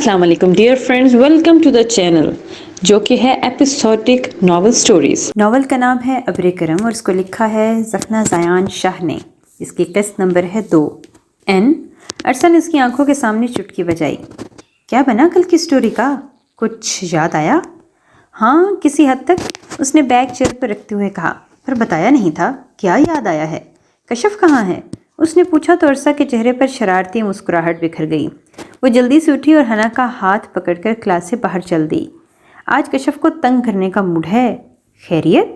السلام علیکم dear friends, welcome to the channel جو کہ ہے ایپیسوڈک ناول سٹوریز۔ ناول کا نام ہے ابر کرم اور اس کو لکھا ہے زفنا زیان شاہ نے۔ اس کی قسط نمبر ہے 2۔ عرصہ نے اس کی آنکھوں کے سامنے چٹکی بجائی۔ کیا بنا کل کی سٹوری کا؟ کچھ یاد آیا؟ ہاں، کسی حد تک، اس نے بیگ چیئر پر رکھتے ہوئے کہا، پر بتایا نہیں تھا۔ کیا یاد آیا ہے؟ کشف کہاں ہے؟ اس نے پوچھا تو عرصہ کے چہرے پر شرارتی مسکراہٹ بکھر گئی۔ وہ جلدی سے اٹھی اور حنا کا ہاتھ پکڑ کر کلاس سے باہر چل دی۔ آج کشف کو تنگ کرنے کا موڈ ہے۔ خیریت؟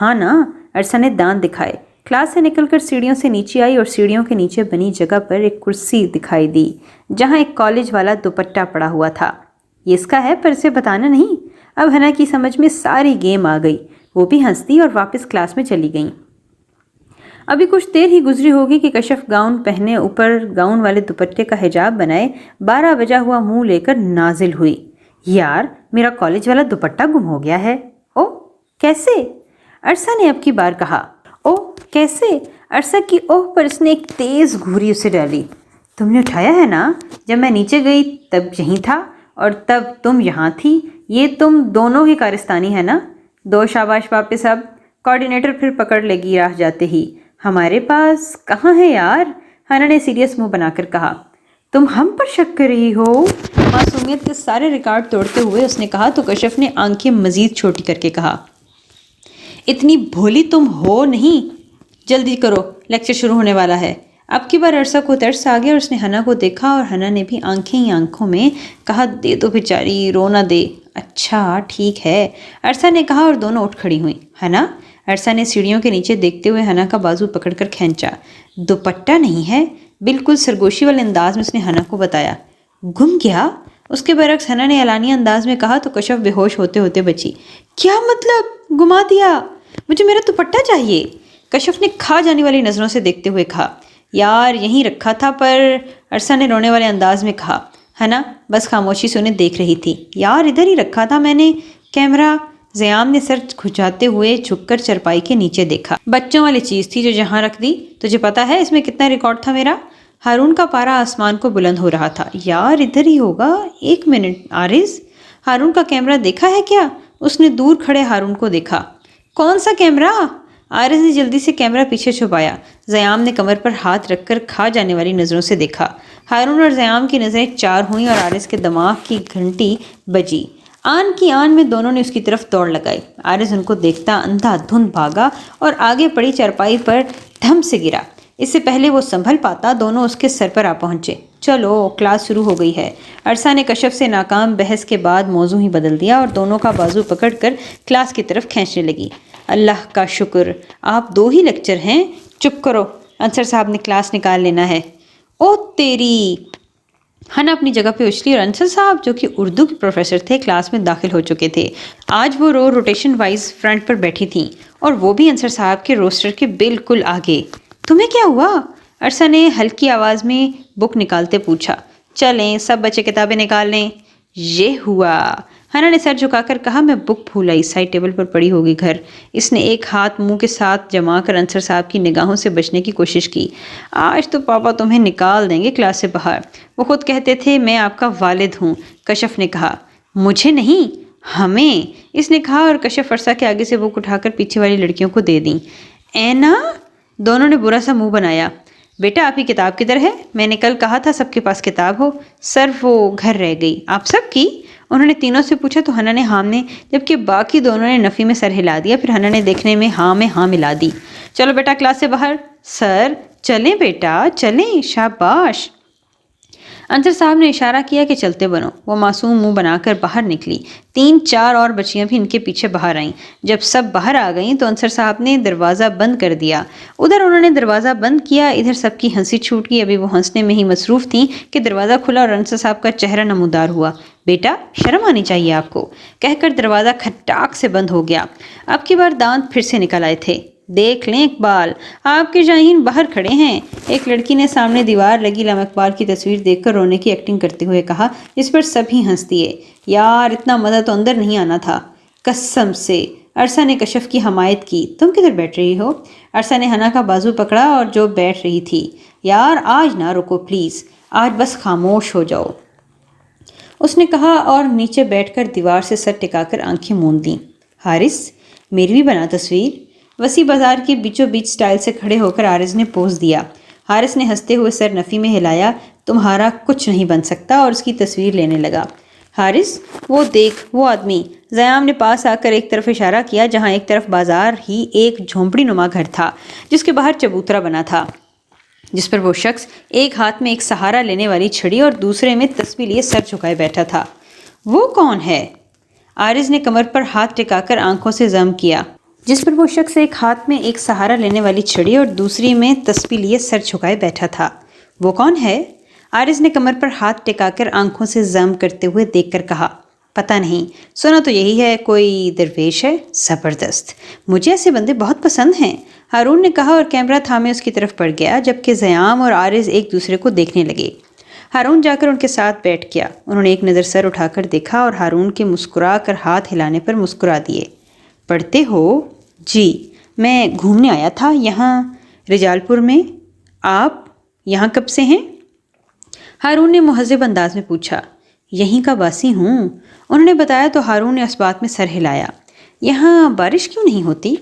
ہاں نا، عرصہ نے دانت دکھائے۔ کلاس سے نکل کر سیڑھیوں سے نیچے آئی اور سیڑھیوں کے نیچے بنی جگہ پر ایک کرسی دکھائی دی جہاں ایک کالج والا دوپٹہ پڑا ہوا تھا۔ یہ اس کا ہے، پر اسے بتانا نہیں۔ اب حنا کی سمجھ میں ساری گیم آ گئی۔ وہ بھی ہنس دی اور واپس کلاس میں چلی گئیں۔ ابھی کچھ دیر ہی گزری ہوگی کہ کشف گاؤن پہنے اوپر گاؤن والے دوپٹے کا حجاب بنائے 12 بجا ہوا منہ لے کر نازل ہوئی۔ یار، میرا کالج والا دوپٹہ گم ہو گیا ہے۔ او کیسے؟ عرصہ نے اب کی بار کہا۔ او کیسے؟ عرصہ کی اوہ پر اس نے ایک تیز گھوری اسے ڈالی۔ تم نے اٹھایا ہے نا؟ جب میں نیچے گئی تب یہیں تھا اور تب تم یہاں تھی۔ یہ تم دونوں ہی کارستانی ہے نا؟ دو شاباش واپس اب۔ کوآرڈینیٹر پھر پکڑ لے گی راہ جاتے ہی۔ ہمارے پاس کہاں ہے یار؟ حنا نے سیریس منہ بنا کر کہا۔ تم ہم پر شک کر رہی ہو؟ معصومیت کے سارے ریکارڈ توڑتے ہوئے اس نے کہا تو کشف نے آنکھیں مزید چھوٹی کر کے کہا، اتنی بھولی تم ہو نہیں؟ جلدی کرو، لیکچر شروع ہونے والا ہے۔ اب کی بار عرصہ کو ترس آ گیا اور اس نے حنا کو دیکھا اور حنا نے بھی آنکھیں ہی آنکھوں میں کہا، دے دو بیچاری، رو نہ دے۔ اچھا ٹھیک ہے، عرصہ نے کہا اور دونوں اٹھ کھڑی ہوئیں۔ حنا؟ عرصہ نے سیڑھیوں کے نیچے دیکھتے ہوئے حنا کا بازو پکڑ کر کھینچا۔ دوپٹہ نہیں ہے؟ بالکل سرگوشی والے انداز میں اس نے حنا کو بتایا۔ گم گیا؟ اس کے برعکس حنا نے اعلانیہ انداز میں کہا تو کشف بے ہوش ہوتے ہوتے بچی۔ کیا مطلب گما دیا؟ مجھے میرا دوپٹہ چاہیے۔ کشف نے کھا جانے والی نظروں سے دیکھتے ہوئے کہا، یار یہیں رکھا تھا پر، عرصہ نے رونے والے انداز میں کہا۔ حنا بس خاموشی سے انہیں دیکھ رہی تھی۔ یار ادھر ہی رکھا تھا میں نے۔ کیمرہ؟ زیام نے سر کھجاتے ہوئے جھک کر چرپائی کے نیچے دیکھا۔ بچوں والی چیز تھی جو جہاں رکھ دی۔ تجھے پتا ہے اس میں کتنا ریکارڈ تھا میرا؟ ہارون کا پارا آسمان کو بلند ہو رہا تھا۔ یار ادھر ہی ہوگا، ایک منٹ عارض، ہارون کا کیمرہ دیکھا ہے کیا؟ اس نے دور کھڑے ہارون کو دیکھا۔ کون سا کیمرہ؟ عارض نے جلدی سے کیمرہ پیچھے چھپایا۔ زیام نے کمر پر ہاتھ رکھ کر کھا جانے والی نظروں سے دیکھا۔ ہارون اور زیام کی نظریں چار ہوئیں اور عارض کے دماغ کی گھنٹی بجی۔ آن کی آن میں دونوں نے اس کی طرف دوڑ لگائی۔ عارض ان کو دیکھتا اندھا دھند بھاگا اور آگے پڑی چارپائی پر دھم سے گرا۔ اس سے پہلے وہ سنبھل پاتا دونوں اس کے سر پر آ پہنچے۔ چلو کلاس شروع ہو گئی ہے۔ عرصہ نے کشف سے ناکام بحث کے بعد موضوع ہی بدل دیا اور دونوں کا بازو پکڑ کر کلاس کی طرف کھینچنے لگی۔ اللہ کا شکر، آپ دو ہی لیکچر ہیں۔ چپ کرو، انصر صاحب نے کلاس نکال لینا ہے۔ او تیری! حنا اپنی جگہ پہ اچھلی اور انصر صاحب جو کہ اردو کے پروفیسر تھے کلاس میں داخل ہو چکے تھے۔ آج وہ روٹیشن وائز فرنٹ پر بیٹھی تھیں اور وہ بھی انصر صاحب کے روسٹر کے بالکل آگے۔ تمہیں کیا ہوا؟ عرصہ نے ہلکی آواز میں بک نکالتے پوچھا۔ چلیں سب بچے کتابیں نکال لیں۔ یہ ہوا، حنا نے سر جھکا کر کہا، میں بک بھول آئی، سائڈ ٹیبل پر پڑی ہوگی گھر۔ اس نے ایک ہاتھ منہ کے ساتھ جما کر انصر صاحب کی نگاہوں سے بچنے کی کوشش کی۔ آج تو پاپا تمہیں نکال دیں گے کلاس سے باہر، وہ خود کہتے تھے میں آپ کا والد ہوں۔ کشف نے کہا۔ مجھے نہیں، ہمیں، اس نے کہا اور کشف عرصہ کے آگے سے بک اٹھا کر پیچھے والی لڑکیوں کو دے دیں۔ اینا؟ دونوں نے برا سا منہ بنایا۔ بیٹا آپ کی کتاب کدھر ہے؟ میں نے کل کہا تھا سب کے پاس کتاب ہو۔ سر وہ گھر رہ گئی۔ آپ سب کی؟ انہوں نے تینوں سے پوچھا تو حنا نے ہاں میں، جبکہ باقی دونوں نے نفی میں سر ہلا دیا۔ پھر حنا نے دیکھنے میں ہاں ملا دی۔ چلو بیٹا کلاس سے باہر۔ سر چلیں بیٹا چلیں، شاباش۔ انصر صاحب نے اشارہ کیا کہ چلتے بنو۔ وہ معصوم منہ بنا کر باہر نکلی۔ 3-4 اور بچیاں بھی ان کے پیچھے باہر آئیں۔ جب سب باہر آ گئیں تو انصر صاحب نے دروازہ بند کر دیا۔ ادھر انہوں نے دروازہ بند کیا، ادھر سب کی ہنسی چھوٹ گئی۔ ابھی وہ ہنسنے میں ہی مصروف تھیں کہ دروازہ کھلا اور انصر صاحب کا چہرہ نمودار ہوا۔ بیٹا شرم آنی چاہیے آپ کو، کہہ کر دروازہ کھٹاک سے بند ہو گیا۔ اب کی بار دانت پھر سے نکل آئے تھے۔ دیکھ لیں اقبال، آپ کے شاہین باہر کھڑے ہیں، ایک لڑکی نے سامنے دیوار لگی علامہ اقبال کی تصویر دیکھ کر رونے کی ایکٹنگ کرتے ہوئے کہا، جس پر سب ہی ہنس دیے۔ یار اتنا مزہ تو اندر نہیں آنا تھا قسم سے۔ عرصہ نے کشف کی حمایت کی۔ تم کدھر بیٹھ رہی ہو؟ عرصہ نے حنا کا بازو پکڑا اور جو بیٹھ رہی تھی۔ یار آج نہ رکو پلیز، آج بس خاموش ہو جاؤ۔ اس نے کہا اور نیچے بیٹھ کر دیوار سے سر ٹکا کر آنکھیں موند دیں۔ حارث، میری بھی بنا تصویر۔ وسیع بازار کے بیچوں بیچ سٹائل سے کھڑے ہو کر عارض نے پوز دیا۔ حارث نے ہنستے ہوئے سر نفی میں ہلایا۔ تمہارا کچھ نہیں بن سکتا، اور اس کی تصویر لینے لگا۔ حارث، وہ دیکھ، وہ آدمی۔ زیام نے پاس آ کر ایک طرف اشارہ کیا جہاں ایک طرف بازار ہی ایک جھونپڑی نما گھر تھا جس کے باہر چبوترا بنا تھا، جس پر وہ شخص ایک ہاتھ میں ایک سہارا لینے والی چھڑی اور دوسرے میں تسبیح لیے سر جھکائے بیٹھا تھا۔ وہ کون ہے؟ عارض نے کمر پر ہاتھ ٹکا کر آنکھوں سے ضم کیا۔ جس پر وہ شخص ایک ہاتھ میں ایک سہارا لینے والی چھڑی اور دوسری میں تسبیح لیے سر جھکائے بیٹھا تھا۔ وہ کون ہے؟ عارض نے کمر پر ہاتھ ٹکا کر آنکھوں سے ضم کرتے ہوئے دیکھ کر کہا، پتہ نہیں، سنا تو یہی ہے کوئی درویش ہے۔ زبردست، مجھے ایسے بندے بہت پسند ہیں، ہارون نے کہا اور کیمرہ تھامے اس کی طرف بڑھ گیا، جبکہ زیام اور عارض ایک دوسرے کو دیکھنے لگے۔ ہارون جا کر ان کے ساتھ بیٹھ گیا۔ انہوں نے ایک نظر سر اٹھا کر دیکھا اور ہارون کے مسکرا کر ہاتھ ہلانے پر مسکرا دیے۔ پڑھتے ہو؟ جی، میں گھومنے آیا تھا یہاں رجال پور میں۔ آپ یہاں کب سے ہیں؟ ہارون نے مہذب انداز میں پوچھا۔ یہیں کا باسی ہوں، انہوں نے بتایا تو ہارون نے اس بات میں سر ہلایا۔ یہاں بارش کیوں نہیں ہوتی؟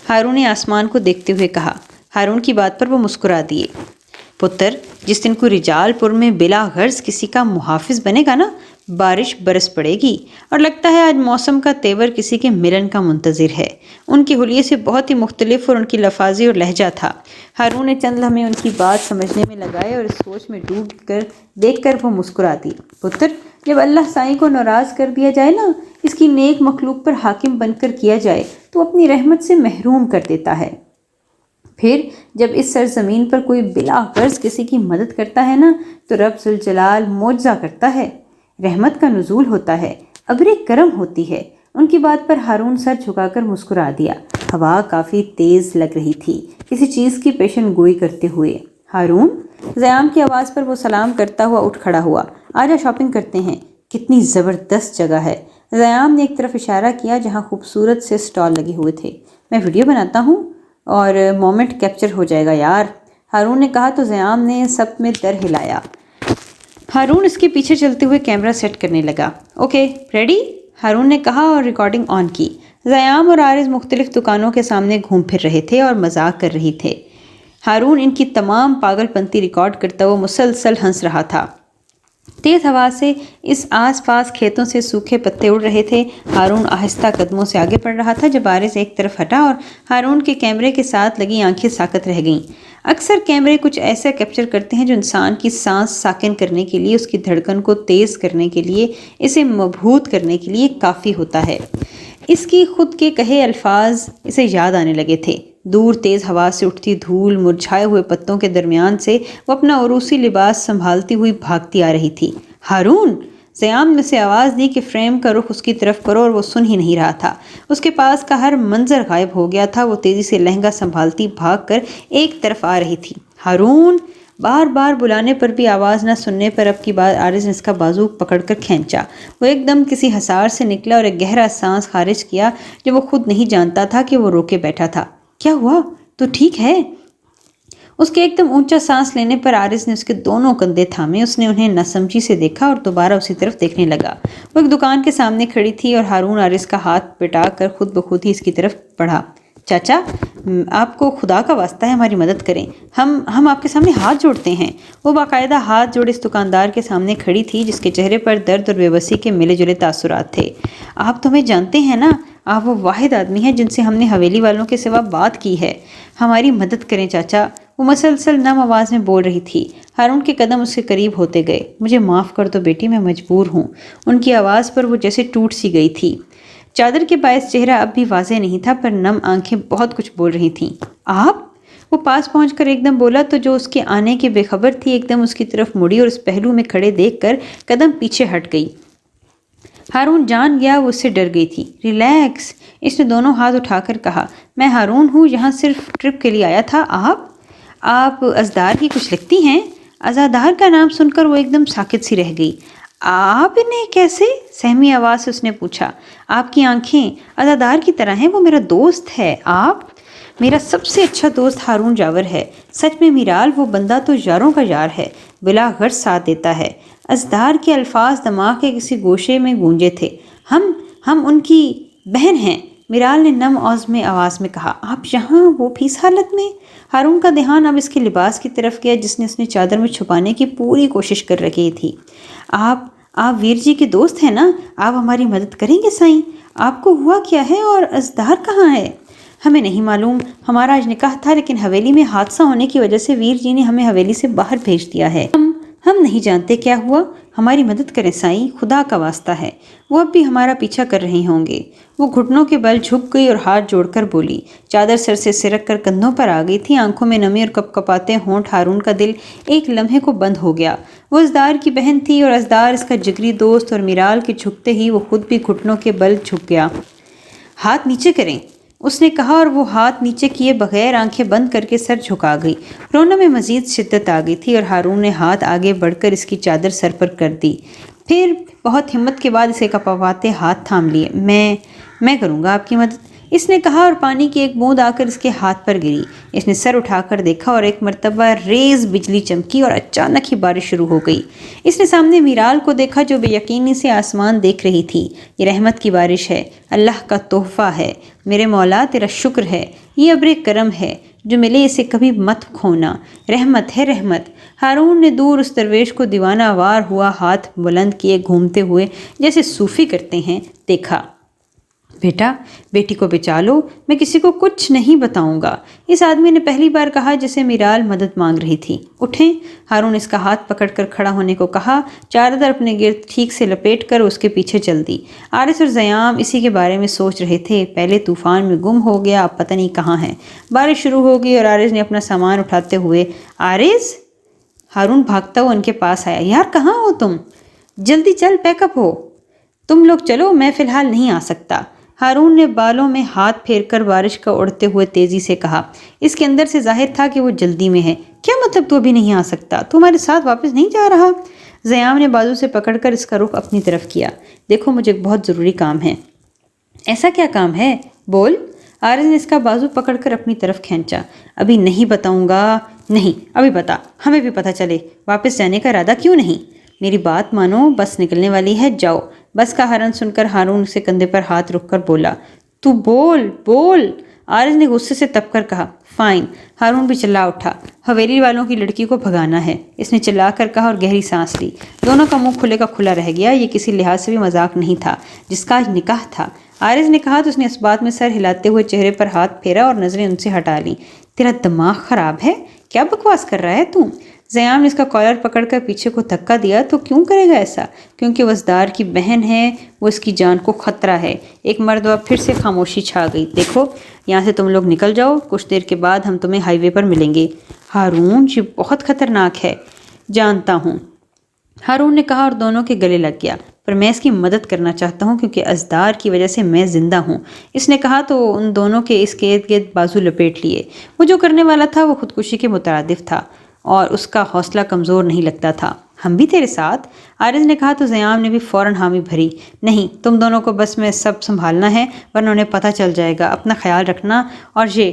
ہارون نے آسمان کو دیکھتے ہوئے کہا۔ ہارون کی بات پر وہ مسکرا دیے۔ پتر، جس دن کو رجال پور میں بلا غرض کسی کا محافظ بنے گا نا، بارش برس پڑے گی، اور لگتا ہے آج موسم کا تیور کسی کے ملن کا منتظر ہے۔ ان کے حلیے سے بہت ہی مختلف اور ان کی لفاظی اور لہجہ تھا۔ ہارون نے چند لمحے ان کی بات سمجھنے میں لگائے اور اس سوچ میں ڈوب کر دیکھ کر وہ مسکرا دی۔ پتر، جب اللہ سائیں کو ناراض کر دیا جائے نا، اس کی نیک مخلوق پر حاکم بن کر کیا جائے تو اپنی رحمت سے محروم کر دیتا ہے۔ پھر جب اس سرزمین پر کوئی بلا غرض کسی کی مدد کرتا ہے نا، تو رب ذوالجلال معجزہ کرتا ہے، رحمت کا نزول ہوتا ہے، ابر کرم ہوتی ہے۔ ان کی بات پر ہارون سر جھکا کر مسکرا دیا۔ ہوا کافی تیز لگ رہی تھی، کسی چیز کی پیشن گوئی کرتے ہوئے۔ ہارون، زیام کی آواز پر وہ سلام کرتا ہوا اٹھ کھڑا ہوا۔ آجا شاپنگ کرتے ہیں، کتنی زبردست جگہ ہے۔ زیام نے ایک طرف اشارہ کیا جہاں خوبصورت سے سٹال لگے ہوئے تھے۔ میں ویڈیو بناتا ہوں اور مومنٹ کیپچر ہو جائے گا یار، ہارون نے کہا تو زیام نے سب میں در ہلایا۔ ہارون اس کے پیچھے چلتے ہوئے کیمرہ سیٹ کرنے لگا۔ Okay, ready? ہارون نے کہا اور ریکارڈنگ آن کی۔ زیام اور عارض مختلف دکانوں کے سامنے گھوم پھر رہے تھے اور مذاق کر رہی تھے۔ ہارون ان کی تمام پاگل پنتی ریکارڈ کرتا ہوا مسلسل ہنس رہا تھا۔ تیز ہوا سے اس آس پاس کھیتوں سے سوکھے پتے اڑ رہے تھے۔ ہارون آہستہ قدموں سے آگے بڑھ رہا تھا جب عارض ایک طرف ہٹا اور ہارون کے کیمرے کے ساتھ لگی آنکھیں ساکت رہ گئیں۔ اکثر کیمرے کچھ ایسا کیپچر کرتے ہیں جو انسان کی سانس ساکن کرنے کے لیے، اس کی دھڑکن کو تیز کرنے کے لیے، اسے مبہوت کرنے کے لیے کافی ہوتا ہے۔ اس کی خود کے کہے الفاظ اسے یاد آنے لگے تھے۔ دور تیز ہوا سے اٹھتی دھول، مرجھائے ہوئے پتوں کے درمیان سے وہ اپنا عروسی لباس سنبھالتی ہوئی بھاگتی آ رہی تھی۔ ہارون! زیام نے اسے آواز دی کہ فریم کا رخ اس کی طرف کرو، اور وہ سن ہی نہیں رہا تھا۔ اس کے پاس کا ہر منظر غائب ہو گیا تھا۔ وہ تیزی سے لہنگا سنبھالتی بھاگ کر ایک طرف آ رہی تھی۔ ہارون! بار بار بلانے پر بھی آواز نہ سننے پر اب کی بار عارض نے اس کا بازو پکڑ کر کھینچا۔ وہ ایک دم کسی حصار سے نکلا اور ایک گہرا سانس خارج کیا جو وہ خود نہیں جانتا تھا کہ وہ روکے بیٹھا تھا۔ کیا ہوا؟ تو ٹھیک ہے؟ اس کے ایک دم اونچا سانس لینے پر عارض نے اس کے دونوں کندھے تھامے۔ اس نے انہیں ناسمجھی سے دیکھا اور دوبارہ اسی طرف دیکھنے لگا۔ وہ ایک دکان کے سامنے کھڑی تھی اور ہارون عارض کا ہاتھ پٹا کر خود بخود ہی اس کی طرف بڑھا۔ چاچا، آپ کو خدا کا واسطہ ہے ہماری مدد کریں، ہم آپ کے سامنے ہاتھ جوڑتے ہیں۔ وہ باقاعدہ ہاتھ جوڑے اس دکاندار کے سامنے کھڑی تھی جس کے چہرے پر درد اور بے بسی کے ملے جلے تاثرات تھے۔ آپ تو ہمیں جانتے ہیں نا، آپ وہ واحد آدمی ہیں جن سے ہم نے حویلی والوں کے سوا بات کی ہے۔ ہماری مدد کریں چاچا، وہ مسلسل نم آواز میں بول رہی تھی۔ ہارون کے قدم اس کے قریب ہوتے گئے۔ مجھے معاف کر دو بیٹی، میں مجبور ہوں۔ ان کی آواز پر وہ جیسے ٹوٹ سی گئی تھی۔ چادر کے باعث چہرہ اب بھی واضح نہیں تھا، پر نم آنکھیں بہت کچھ بول رہی تھیں۔ آپ؟ وہ پاس پہنچ کر ایک دم بولا تو جو اس کے آنے کے بے خبر تھی ایک دم اس کی طرف مڑی اور اس پہلو میں کھڑے دیکھ کر قدم پیچھے ہٹ گئی۔ ہارون جان گیا وہ اس سے ڈر گئی تھی۔ ریلیکس، اس نے دونوں ہاتھ اٹھا کر کہا۔ میں ہارون ہوں، یہاں صرف ٹرپ کے لیے آیا تھا۔ آپ ازدار کی کچھ لگتی ہیں۔ ازادار کا نام سن کر وہ ایک دم ساکت سی رہ گئی۔ آپ انہیں کیسے؟ سہمی آواز سے اس نے پوچھا۔ آپ کی آنکھیں ازادار کی طرح ہیں، وہ میرا دوست ہے۔ آپ؟ میرا سب سے اچھا دوست ہارون جاور ہے۔ سچ میں میرال، وہ بندہ تو یاروں کا یار ہے۔ بلا غرض ساتھ دیتا ہے۔ ازدار کے الفاظ دماغ کے کسی گوشے میں گونجے تھے۔ ہم ان کی بہن ہیں، میرال نے نم عزم آواز میں کہا۔ آپ یہاں، وہ بھی اس حالت میں؟ ہارون کا دھیان اب اس کے لباس کی طرف گیا جس نے اس نے چادر میں چھپانے کی پوری کوشش کر رکھی تھی۔ آپ ویر جی کے دوست ہیں نا؟ آپ ہماری مدد کریں گے سائیں؟ آپ کو ہوا کیا ہے اور ازدار کہاں ہے؟ ہمیں نہیں معلوم، ہمارا آج نکاح تھا لیکن حویلی میں حادثہ ہونے کی وجہ سے ویر جی نے ہمیں حویلی سے باہر بھیج دیا ہے۔ ہم نہیں جانتے کیا ہوا، ہماری مدد کریں سائیں، خدا کا واسطہ ہے، وہ اب بھی ہمارا پیچھا کر رہے ہوں گے۔ وہ گھٹنوں کے بل جھک گئی اور ہاتھ جوڑ کر بولی۔ چادر سر سے سرک کر کندھوں پر آ گئی تھی، آنکھوں میں نمی اور کپ کپاتے ہونٹ۔ ہارون کا دل ایک لمحے کو بند ہو گیا۔ وہ ازدار کی بہن تھی اور ازدار اس کا جگری دوست، اور میرال کے جھکتے ہی وہ خود بھی گھٹنوں کے بل جھک گیا۔ ہاتھ نیچے کریں، اس نے کہا، اور وہ ہاتھ نیچے کیے بغیر آنکھیں بند کر کے سر جھکا گئی۔ رونا میں مزید شدت آ گئی تھی اور ہارون نے ہاتھ آگے بڑھ کر اس کی چادر سر پر کر دی، پھر بہت ہمت کے بعد اسے کپواتے ہاتھ تھام لیے۔ میں کروں گا آپ کی مدد، اس نے کہا، اور پانی کی ایک بوند آ کر اس کے ہاتھ پر گری۔ اس نے سر اٹھا کر دیکھا اور ایک مرتبہ ریز بجلی چمکی اور اچانک ہی بارش شروع ہو گئی۔ اس نے سامنے میرال کو دیکھا جو بے یقینی سے آسمان دیکھ رہی تھی۔ یہ رحمت کی بارش ہے، اللہ کا تحفہ ہے، میرے مولا تیرا شکر ہے، یہ ابر کرم ہے، جو ملے اسے کبھی مت کھونا، رحمت ہے رحمت۔ ہارون نے دور اس درویش کو دیوانہ وار ہوا ہاتھ بلند کیے گھومتے ہوئے جیسے صوفی کرتے ہیں دیکھا۔ بیٹا، بیٹی کو بچا لو، میں کسی کو کچھ نہیں بتاؤں گا، اس آدمی نے پہلی بار کہا جسے میرال مدد مانگ رہی تھی۔ اٹھیں، ہارون اس کا ہاتھ پکڑ کر کھڑا ہونے کو کہا۔ چادر اپنے گرد ٹھیک سے لپیٹ کر اس کے پیچھے چل دی۔ عارض اور زیام اسی کے بارے میں سوچ رہے تھے۔ پہلے طوفان میں گم ہو گیا، اب پتہ نہیں کہاں ہے۔ بارش شروع ہو گئی اور عارض نے اپنا سامان اٹھاتے ہوئے عارض، ہارون بھاگتا ہوا ان کے پاس آیا۔ یار کہاں ہو تم؟ جلدی چل، پیک اپ ہو۔ تم لوگ چلو، میں فی الحال نہیں آ سکتا۔ ہارون نے بالوں میں ہاتھ پھیر کر بارش کا اڑتے ہوئے تیزی سے کہا۔ اس کے اندر سے ظاہر تھا کہ وہ جلدی میں ہے۔ کیا مطلب تو ابھی نہیں آ سکتا؟ تو ہمارے ساتھ واپس نہیں جا رہا؟ زیام نے بازو سے پکڑ کر اس کا رخ اپنی طرف کیا۔ دیکھو، مجھے ایک بہت ضروری کام ہے۔ ایسا کیا کام ہے؟ بول۔ عارض نے اس کا بازو پکڑ کر اپنی طرف کھینچا۔ ابھی نہیں بتاؤں گا۔ نہیں، ابھی بتا، ہمیں بھی پتہ چلے۔ واپس جانے کا ارادہ کیوں نہیں؟ میری بات مانو، بس نکلنے والی ہے، جاؤ۔ بس کا ہارن سن کر ہارون اسے کندھے پر ہاتھ رکھ کر بولا۔ تو بول۔ عارض نے غصے سے تپ کر کہا۔ فائن۔ ہارون بھی چلا اٹھا۔ حویلی والوں کی لڑکی کو بھگانا ہے، اس نے چلا کر کہا اور گہری سانس لی۔ دونوں کا منہ کھلے کا کھلا رہ گیا۔ یہ کسی لحاظ سے بھی مذاق نہیں تھا جس کا آج نکاح تھا۔ عارض نے کہا تو اس نے اس بات میں سر ہلاتے ہوئے چہرے پر ہاتھ پھیرا اور نظریں ان سے ہٹا لیں۔ تیرا دماغ خراب ہے؟ کیا بکواس کر رہا ہے تو؟ زیام نے اس کا کالر پکڑ کر پیچھے کو دھکا دیا۔ تو کیوں کرے گا ایسا؟ کیونکہ وہ ازدار کی بہن ہے، وہ اس کی جان کو خطرہ ہے۔ ایک مرتبہ پھر سے خاموشی چھا گئی۔ دیکھو، یہاں سے تم لوگ نکل جاؤ، کچھ دیر کے بعد ہم تمہیں ہائی وے پر ملیں گے۔ ہارون، یہ بہت خطرناک ہے۔ جانتا ہوں، ہارون نے کہا اور دونوں کے گلے لگ گیا، پر میں اس کی مدد کرنا چاہتا ہوں کیونکہ ازدار کی وجہ سے میں زندہ ہوں، اس نے کہا تو ان دونوں کے اس کے ارد گرد بازو لپیٹ لیے۔ وہ جو کرنے والا تھا وہ خودکشی کے مترادف تھا اور اس کا حوصلہ کمزور نہیں لگتا تھا۔ ہم بھی تیرے ساتھ، عارض نے کہا تو زیام نے بھی فوراً حامی بھری۔ نہیں، تم دونوں کو بس میں سب سنبھالنا ہے ورنہ انہیں پتہ چل جائے گا۔ اپنا خیال رکھنا اور یہ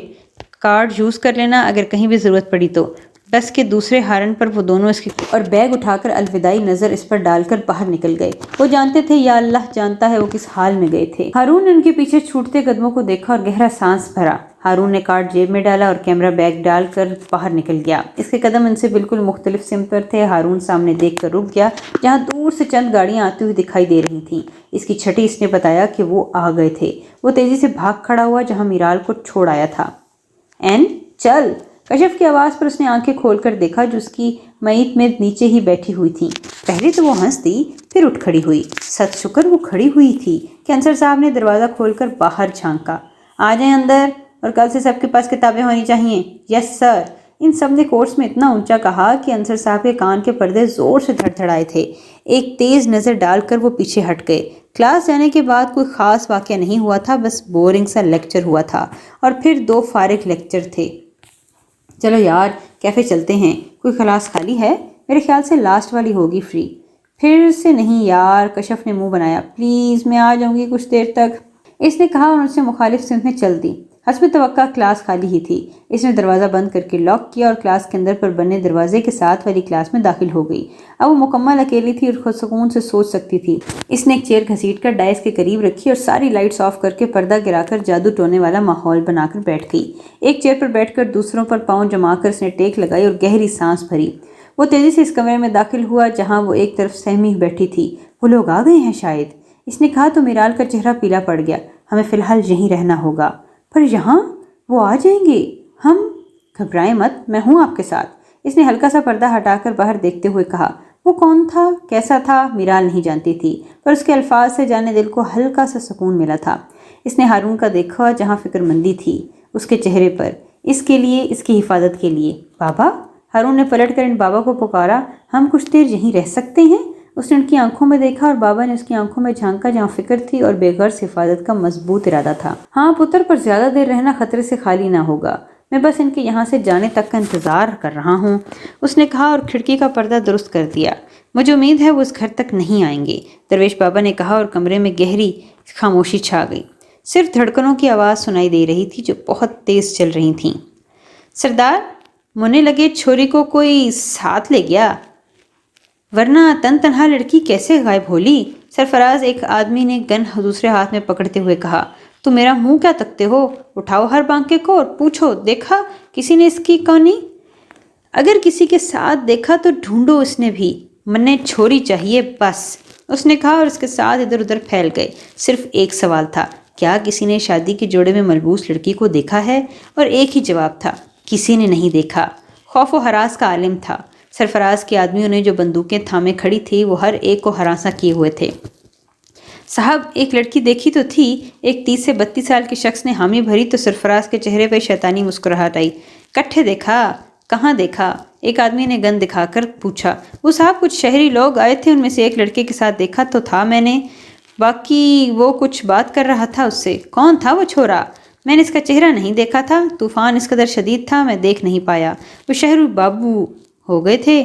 کارڈ یوز کر لینا اگر کہیں بھی ضرورت پڑی تو۔ بس کے دوسرے ہارن پر وہ دونوں اس کی اور بیگ اٹھا کر الوداعی نظر اس پر ڈال کر باہر نکل گئے۔ وہ جانتے تھے، یا اللہ جانتا ہے وہ کس حال میں گئے تھے۔ ہارون نے ان کے پیچھے چھوٹتے قدموں کو دیکھا اور گہرا سانس بھرا۔ ہارون نے کارڈ جیب میں ڈالا اور کیمرہ بیگ ڈال کر باہر نکل گیا۔ اس کے قدم ان سے بالکل مختلف سمت پر تھے۔ ہارون سامنے دیکھ کر رک گیا جہاں دور سے چند گاڑیاں آتی ہوئی دکھائی دے رہی تھیں۔ اس کی چھٹی اس نے بتایا کہ وہ آ گئے تھے۔ وہ تیزی سے بھاگ کھڑا ہوا جہاں میرال کو چھوڑ آیا تھا۔ این چل، کشف کی آواز پر اس نے آنکھیں کھول کر دیکھا جو اس کی میت میں نیچے ہی بیٹھی ہوئی تھی۔ پہلے تو وہ ہنس دی، پھر اٹھ کھڑی ہوئی۔ ست شکر وہ کھڑی ہوئی تھی کہ انصر صاحب نے دروازہ کھول کر باہر جھانکا۔ آ جائیں اندر، اور کل سے سب کے پاس کتابیں ہونی چاہیے۔ یس سر۔ ان سب نے کورس میں اتنا اونچا کہا کہ انصر صاحب کے کان کے پردے زور سے دھڑ دھڑائے تھے۔ ایک تیز نظر ڈال کر وہ پیچھے ہٹ گئے۔ کلاس جانے کے بعد کوئی خاص واقعہ نہیں ہوا تھا، بس بورنگ سا لیکچر ہوا تھا اور پھر 2 فارغ لیکچر تھے۔ چلو یار، کیفے چلتے ہیں۔ کوئی کلاس خالی ہے؟ میرے خیال سے لاسٹ والی ہوگی فری۔ پھر سے نہیں یار، کشف نے منہ بنایا۔ پلیز، میں آ جاؤں گی کچھ دیر تک، اس نے کہا اور ان سے مخالف سمت میں چل دی۔ حسب توقع کلاس خالی ہی تھی۔ اس نے دروازہ بند کر کے لاک کیا اور کلاس کے اندر پر بنے دروازے کے ساتھ والی کلاس میں داخل ہو گئی۔ اب وہ مکمل اکیلی تھی اور خود سکون سے سوچ سکتی تھی۔ اس نے ایک چیئر گھسیٹ کر ڈائس کے قریب رکھی اور ساری لائٹس آف کر کے پردہ گرا کر جادو ٹونے والا ماحول بنا کر بیٹھ گئی۔ ایک چیئر پر بیٹھ کر دوسروں پر پاؤں جما کر اس نے ٹیک لگائی اور گہری سانس بھری۔ وہ تیزی سے اس کمرے میں داخل ہوا جہاں وہ ایک طرف سہمی بیٹھی تھی۔ وہ لوگ آ گئے ہیں شاید، اس نے کہا تو میرال کا چہرہ پیلا پڑ گیا۔ ہمیں فی الحال یہیں رہنا ہوگا۔ پر یہاں وہ آ جائیں گے، ہم گھبرائیں مت، میں ہوں آپ کے ساتھ، اس نے ہلکا سا پردہ ہٹا کر باہر دیکھتے ہوئے کہا۔ وہ کون تھا، کیسا تھا، میرال نہیں جانتی تھی، پر اس کے الفاظ سے جانے دل کو ہلکا سا سکون ملا تھا۔ اس نے ہارون کا دیکھا جہاں فکر مندی تھی اس کے چہرے پر، اس کے لیے، اس کی حفاظت کے لیے۔ بابا، ہارون نے پلٹ کر ان بابا کو پکارا۔ ہم کچھ دیر یہیں رہ سکتے ہیں؟ اس نے ان کی آنکھوں میں دیکھا اور بابا نے اس کی آنکھوں میں جھانکا جہاں فکر تھی اور بے غرض حفاظت کا مضبوط ارادہ تھا۔ ہاں پتر، پر زیادہ دیر رہنا خطرے سے خالی نہ ہوگا، میں بس ان کے یہاں سے جانے تک کا انتظار کر رہا ہوں، اس نے کہا اور کھڑکی کا پردہ درست کر دیا۔ مجھے امید ہے وہ اس گھر تک نہیں آئیں گے، درویش بابا نے کہا اور کمرے میں گہری خاموشی چھا گئی۔ صرف دھڑکنوں کی آواز سنائی دے رہی تھی جو بہت تیز چل رہی تھیں۔ سردار، مونے لگے چھوری کو کوئی ساتھ لے گیا، ورنہ تن تنہا لڑکی کیسے غائب ہولی؟ سرفراز، ایک آدمی نے گن دوسرے ہاتھ میں پکڑتے ہوئے کہا۔ تو میرا منہ کیا تکتے ہو؟ اٹھاؤ ہر بانکے کو اور پوچھو، دیکھا کسی نے اس کی کونی؟ اگر کسی کے ساتھ دیکھا تو ڈھونڈو اس نے بھی، مننے چھوری چاہیے بس، اس نے کہا اور اس کے ساتھ ادھر ادھر پھیل گئے۔ صرف ایک سوال تھا، کیا کسی نے شادی کے جوڑے میں ملبوس لڑکی کو دیکھا ہے؟ اور ایک ہی جواب تھا، کسی نے نہیں دیکھا۔ خوف و ہراس کا عالم تھا۔ سرفراز کے آدمیوں نے جو بندوقیں تھامے کھڑی تھی وہ ہر ایک کو ہراساں کیے ہوئے تھے۔ صاحب، ایک لڑکی دیکھی تو تھی، ایک 30 سے 32 سال کے شخص نے حامی بھری تو سرفراز کے چہرے پہ شیطانی مسکراہٹ آئی۔ کٹھے دیکھا؟ کہاں دیکھا؟ ایک آدمی نے گن دکھا کر پوچھا۔ وہ صاحب کچھ شہری لوگ آئے تھے، ان میں سے ایک لڑکے کے ساتھ دیکھا تو تھا میں نے، باقی وہ کچھ بات کر رہا تھا اس سے۔ کون تھا وہ چھورا؟ میں نے اس کا چہرہ نہیں دیکھا تھا، طوفان اس قدر شدید تھا میں دیکھ نہیں پایا۔ وہ شہرو بابو ہو گئے تھے؟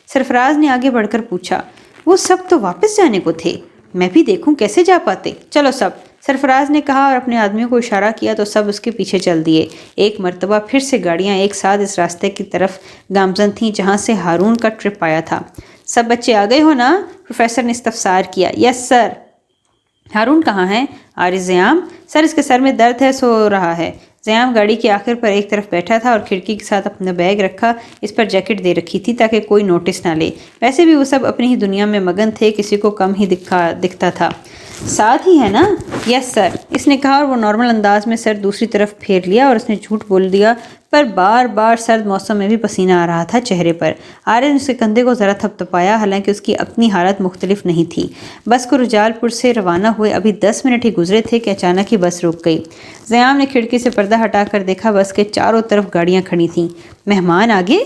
سرفراز نے آگے بڑھ کر پوچھا۔ وہ سب تو واپس جانے کو تھے، میں بھی دیکھوں کیسے جا پاتے، چلو سب، سرفراز نے کہا اور اپنے آدمیوں کو اشارہ کیا تو سب اس کے پیچھے چل دیے۔ ایک مرتبہ پھر سے گاڑیاں ایک ساتھ اس راستے کی طرف گامزن تھیں جہاں سے ہارون کا ٹرپ آیا تھا۔ سب بچے آ گئے ہو نا؟ پروفیسر نے استفسار کیا۔ یس سر۔ ہارون کہاں ہے؟ عارض زیام، سر اس کے سر میں درد ہے، سو رہا ہے۔ زیام گاڑی کے آخر پر ایک طرف بیٹھا تھا اور کھڑکی کے ساتھ اپنا بیگ رکھا، اس پر جیکٹ دے رکھی تھی تاکہ کوئی نوٹس نہ لے۔ ویسے بھی وہ سب اپنی ہی دنیا میں مگن تھے، کسی کو کم ہی دکھتا تھا۔ ساتھ ہی ہے نا؟ یس سر، اس نے کہا اور وہ نارمل انداز میں سر دوسری طرف پھیر لیا اور اس نے جھوٹ بول دیا، پر بار بار سرد موسم میں بھی پسینہ آ رہا تھا چہرے پر۔ عارض نے اس کے کندھے کو ذرا تھپتھپایا، حالانکہ اس کی اپنی حالت مختلف نہیں تھی۔ بس کو رجال پور سے روانہ ہوئے ابھی 10 منٹ ہی گزرے تھے کہ اچانک ہی بس رک گئی۔ زیام نے کھڑکی سے پردہ ہٹا کر دیکھا، بس کے چاروں طرف گاڑیاں کھڑی تھیں۔ مہمان آگے؟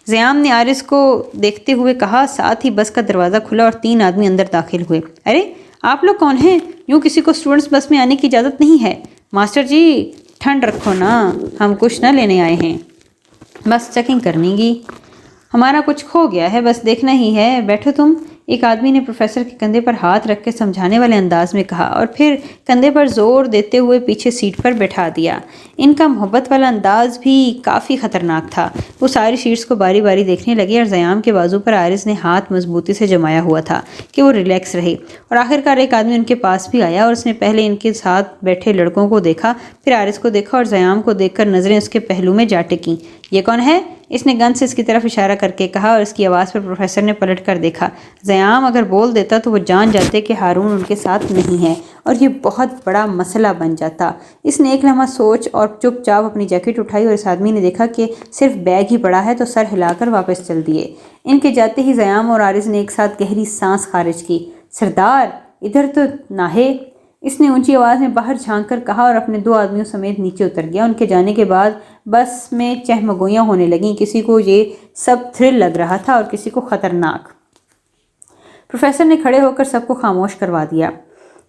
زیام نے عارض کو دیکھتے ہوئے کہا، ساتھ ہی بس کا دروازہ کھلا اور 3 آدمی اندر داخل ہوئے۔ ارے آپ لوگ کون ہیں؟ یوں کسی کو اسٹوڈنٹس بس میں آنے کی اجازت نہیں ہے۔ ماسٹر جی ٹھنڈ رکھو نا، ہم کچھ نہ لینے آئے ہیں، بس چیکنگ کرنے گی، ہمارا کچھ کھو گیا ہے، بس دیکھنا ہی ہے، بیٹھو تم، ایک آدمی نے پروفیسر کے کندھے پر ہاتھ رکھ کے سمجھانے والے انداز میں کہا اور پھر کندھے پر زور دیتے ہوئے پیچھے سیٹ پر بٹھا دیا۔ ان کا محبت والا انداز بھی کافی خطرناک تھا۔ وہ ساری سیٹس کو باری باری دیکھنے لگے اور زیام کے بازو پر عارض نے ہاتھ مضبوطی سے جمایا ہوا تھا کہ وہ ریلیکس رہے، اور آخرکار ایک آدمی ان کے پاس بھی آیا اور اس نے پہلے ان کے ساتھ بیٹھے لڑکوں کو دیکھا، پھر عارض کو دیکھا اور زیام کو دیکھ کر نظریں اس کے پہلو میں جا ٹکیں۔ یہ کون ہے؟ اس نے گن سے اس کی طرف اشارہ کر کے کہا اور اس کی آواز پر پروفیسر نے پلٹ کر دیکھا۔ زیام اگر بول دیتا تو وہ جان جاتے کہ ہارون ان کے ساتھ نہیں ہے اور یہ بہت بڑا مسئلہ بن جاتا۔ اس نے ایک لمحہ سوچ اور چپ چاپ اپنی جیکٹ اٹھائی اور اس آدمی نے دیکھا کہ صرف بیگ ہی پڑا ہے تو سر ہلا کر واپس چل دیے۔ ان کے جاتے ہی زیام اور عارض نے ایک ساتھ گہری سانس خارج کی۔ سردار ادھر تو نہ ہے، اس نے اونچی آواز میں باہر جھانک کر کہا اور اپنے 2 آدمیوں سمیت نیچے اتر گیا۔ ان کے جانے کے بعد بس میں چہمگوئیاں ہونے لگیں، کسی کو یہ سب تھرل لگ رہا تھا اور کسی کو خطرناک۔ پروفیسر نے کھڑے ہو کر سب کو خاموش کروا دیا۔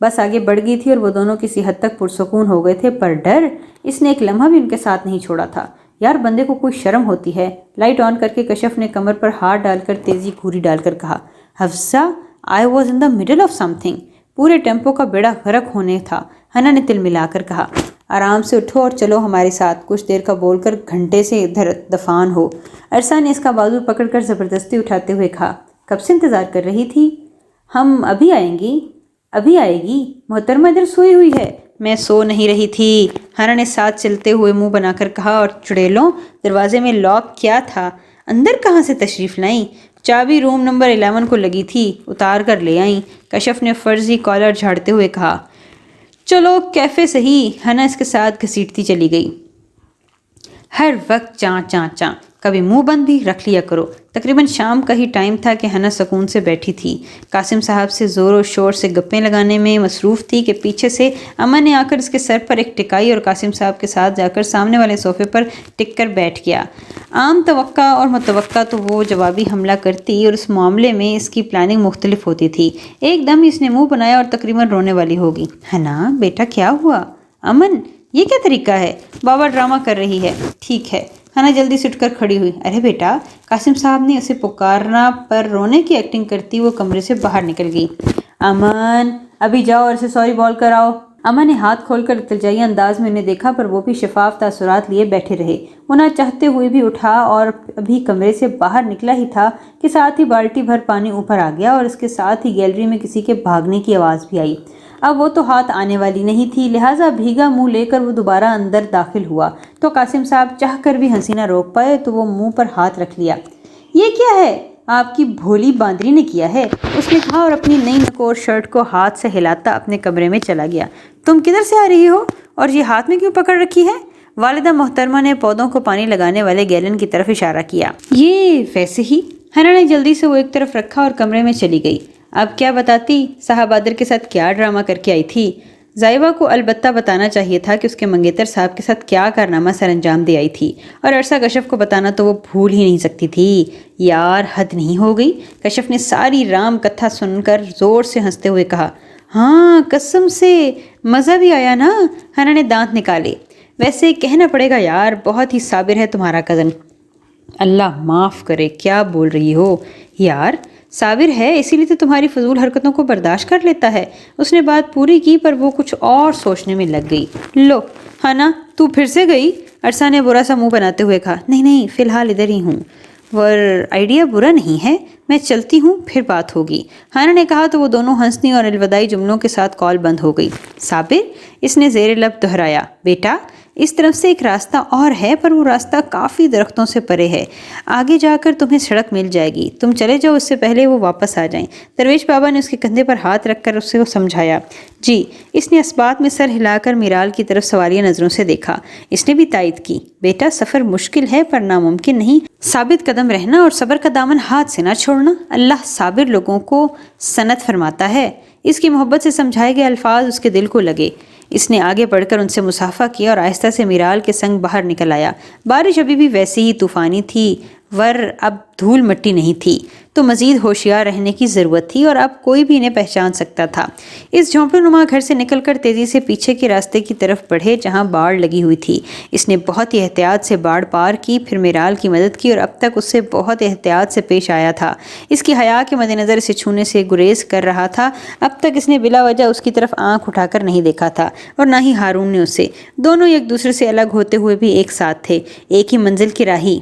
بس آگے بڑھ گئی تھی اور وہ دونوں کسی حد تک پرسکون ہو گئے تھے، پر ڈر اس نے ایک لمحہ بھی ان کے ساتھ نہیں چھوڑا تھا۔ یار بندے کو کوئی شرم ہوتی ہے۔ لائٹ آن کر کے کشف نے کمر پر ہاتھ ڈال کر تیزی گھوری ڈال کر کہا، Hafsa I was in the middle of some thing, پورے ٹیمپو کا بیڑا غرق ہونے تھا۔ ہنا نے تل ملا کر کہا، آرام سے اٹھو اور چلو ہمارے ساتھ، کچھ دیر کا بول کر گھنٹے سے ادھر دفان ہو۔ عرصہ نے اس کا بازو پکڑ کر زبردستی اٹھاتے ہوئے کہا، کب سے انتظار کر رہی تھی؟ ہم ابھی آئیں گی۔ ابھی آئے گی؟ محترمہ ادھر سوئی ہوئی ہے۔ میں سو نہیں رہی تھی، ہنا نے ساتھ چلتے ہوئے منہ بنا کر کہا، اور چڑیلوں، دروازے میں لاک کیا تھا؟ اندر کہاں سے تشریف لائیں؟ چابی روم نمبر 11 کو لگی تھی، اتار کر لے آئیں، کشف نے فرضی کالر جھاڑتے ہوئے کہا۔ چلو کیفے صحیح، ہنا اس کے ساتھ گھسیٹتی چلی گئی۔ ہر وقت چاں چاں چاں، کبھی منہ بند بھی رکھ لیا کرو۔ تقریباً شام کا ہی ٹائم تھا کہ ہنا سکون سے بیٹھی تھی، قاسم صاحب سے زور و شور سے گپیں لگانے میں مصروف تھی کہ پیچھے سے امن نے آ کر اس کے سر پر ایک ٹکائی اور قاسم صاحب کے ساتھ جا کر سامنے والے صوفے پر ٹک کر بیٹھ گیا۔ عام توقع اور متوقع تو وہ جوابی حملہ کرتی، اور اس معاملے میں اس کی پلاننگ مختلف ہوتی تھی۔ ایک دم ہی اس نے منہ بنایا اور تقریباً رونے والی ہوگی۔ ہنا بیٹا کیا ہوا؟ امن یہ کیا طریقہ ہے؟ بابا ڈرامہ کر رہی ہے۔ ٹھیک ہے، ہنا جلدی سے اٹھ کر کھڑی ہوئی۔ ارے بیٹا، قاسم صاحب نے اسے پکارنا پر رونے کی ایکٹنگ کرتی وہ کمرے سے باہر نکل گئی۔ امن ابھی جاؤ اور اسے سوری بول کر آؤ۔ امن نے ہاتھ کھول کر التجائی انداز میں انہیں دیکھا، پر وہ بھی شفاف تاثرات لیے بیٹھے رہے۔ وہ نہ چاہتے ہوئے بھی اٹھا اور ابھی کمرے سے باہر نکلا ہی تھا کہ ساتھ ہی بالٹی بھر پانی اوپر آ گیا، اور اس کے ساتھ ہی گیلری میں کسی کے بھاگنے کی آواز بھی آئی۔ اب وہ تو ہاتھ آنے والی نہیں تھی، لہٰذا بھیگا منہ لے کر وہ دوبارہ اندر داخل ہوا تو قاسم صاحب چاہ کر بھی ہنسی نہ روک پائے تو وہ منہ پر ہاتھ رکھ لیا۔ یہ کیا ہے؟ آپ کی بھولی باندری نے کیا ہے، اس نے کہا، اور اپنی نئی نکور شرٹ کو ہاتھ سے ہلاتا اپنے کمرے میں چلا گیا۔ تم کدھر سے آ رہی ہو اور یہ ہاتھ میں کیوں پکڑ رکھی ہے؟ والدہ محترمہ نے پودوں کو پانی لگانے والے گیلن کی طرف اشارہ کیا۔ یہ ویسے ہی، ہنا نے جلدی سے وہ ایک طرف رکھا اور کمرے میں چلی گئی۔ اب کیا بتاتی صاحب بادر کے ساتھ کیا ڈرامہ کر کے آئی تھی؟ زائبہ کو البتہ بتانا چاہیے تھا کہ اس کے منگیتر صاحب کے ساتھ کیا کارنامہ سر انجام دے آئی تھی، اور عرصہ کشف کو بتانا تو وہ بھول ہی نہیں سکتی تھی۔ یار حد نہیں ہو گئی؟ کشف نے ساری رام کتھا سن کر زور سے ہنستے ہوئے کہا۔ ہاں قسم سے مزہ بھی آیا نا؟ ہنا نے دانت نکالے۔ ویسے کہنا پڑے گا یار، بہت ہی صابر ہے تمہارا کزن۔ اللہ معاف کرے، کیا بول رہی ہو یار؟ صابر ہے اسی لیے تو تمہاری فضول حرکتوں کو برداشت کر لیتا ہے۔ اس نے بات پوری کی پر وہ کچھ اور سوچنے میں لگ گئی۔ لو ہنا، تو پھر سے گئی؟ عرصہ نے برا سا منہ بناتے ہوئے کہا۔ نہیں فی الحال ادھر ہی ہوں۔ آئیڈیا برا نہیں ہے، میں چلتی ہوں، پھر بات ہوگی، ہنا نے کہا تو وہ دونوں ہنسنے اور الوداعی جملوں کے ساتھ کال بند ہو گئی۔ صابر، اس نے زیر لب دہرایا۔ بیٹا اس طرف سے ایک راستہ اور ہے، پر وہ راستہ کافی درختوں سے پرے ہے، آگے جا کر تمہیں سڑک مل جائے گی، تم چلے جاؤ اس سے پہلے وہ واپس آ جائیں۔ درویش بابا نے اس کے کندھے پر ہاتھ رکھ کر اسے سمجھایا۔ جی، اس نے اس بات میں سر ہلا کر میرال کی طرف سوالیہ نظروں سے دیکھا۔ اس نے بھی تائید کی۔ بیٹا سفر مشکل ہے پر ناممکن نہیں، ثابت قدم رہنا اور صبر کا دامن ہاتھ سے نہ چھوڑنا، اللہ صابر لوگوں کو سند فرماتا ہے۔ اس کی محبت سے سمجھائے گئے الفاظ اس کے دل کو لگے۔ اس نے آگے بڑھ کر ان سے مصافحہ کیا اور آہستہ سے میرال کے سنگ باہر نکل آیا۔ بارش ابھی بھی ویسے ہی طوفانی تھی، اب دھول مٹی نہیں تھی، تو مزید ہوشیار رہنے کی ضرورت تھی، اور اب کوئی بھی انہیں پہچان سکتا تھا۔ اس جھونپڑی نما گھر سے نکل کر تیزی سے پیچھے کے راستے کی طرف بڑھے جہاں باڑ لگی ہوئی تھی۔ اس نے بہت ہی احتیاط سے باڑ پار کی، پھر میرال کی مدد کی، اور اب تک اس سے بہت احتیاط سے پیش آیا تھا۔ اس کی حیا کے مد نظر اسے چھونے سے گریز کر رہا تھا۔ اب تک اس نے بلا وجہ اس کی طرف آنکھ اٹھا کر نہیں دیکھا تھا، اور نہ ہی ہارون نے اسے۔ دونوں ایک دوسرے سے الگ ہوتے ہوئے بھی ایک ساتھ تھے، ایک ہی منزل کی راہی۔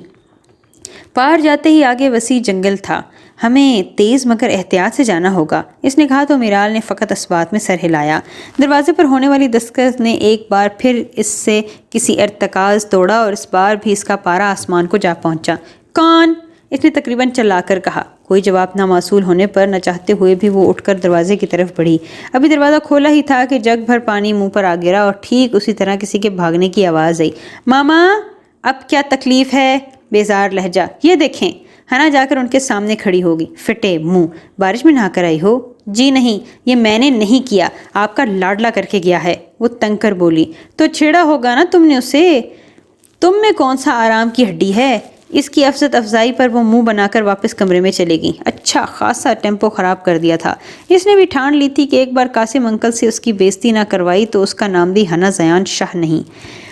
پار جاتے ہی آگے وسیع جنگل تھا۔ ہمیں تیز مگر احتیاط سے جانا ہوگا، اس نے کہا تو میرال نے فقط اس بات میں سر ہلایا۔ دروازے پر ہونے والی دستک نے ایک بار پھر اس سے کسی ارتکاز توڑا، اور اس بار بھی اس کا پارا آسمان کو جا پہنچا۔ کون؟ اس نے تقریباً چلا کر کہا۔ کوئی جواب نہ موصول ہونے پر نہ چاہتے ہوئے بھی وہ اٹھ کر دروازے کی طرف بڑھی۔ ابھی دروازہ کھولا ہی تھا کہ جگ بھر پانی منہ پر آ گرا، اور ٹھیک اسی طرح کسی کے بھاگنے کی آواز آئی۔ ماما اب کیا تکلیف ہے؟ بیزار لہجہ۔ یہ دیکھیں، ہنا جا کر ان کے سامنے کھڑی ہوگی۔ فٹے منہ، بارش میں نہا کر آئی ہو؟ جی نہیں، یہ میں نے نہیں کیا، آپ کا لاڈلا کر کے گیا ہے، وہ تنگ کر بولی۔ تو چھیڑا ہوگا نا تم نے اسے، تم میں کون سا آرام کی ہڈی ہے؟ اس کی افزت افزائی پر وہ منہ بنا کر واپس کمرے میں چلے گئی۔ اچھا خاصا ٹیمپو خراب کر دیا تھا۔ اس نے بھی ٹھان لی تھی کہ ایک بار قاسم انکل سے اس کی بےزتی نہ کروائی تو اس کا نام بھی ہنا زیان شاہ نہیں،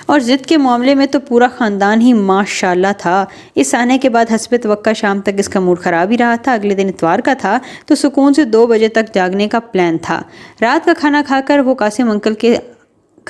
اور ضد کے معاملے میں تو پورا خاندان ہی ماشاءاللہ تھا۔ اس آنے کے بعد حسب توقع شام تک اس کا موڈ خراب ہی رہا تھا۔ اگلے دن اتوار کا تھا تو سکون سے 2 بجے تک جاگنے کا پلان تھا۔ رات کا کھانا کھا کر وہ قاسم انکل کے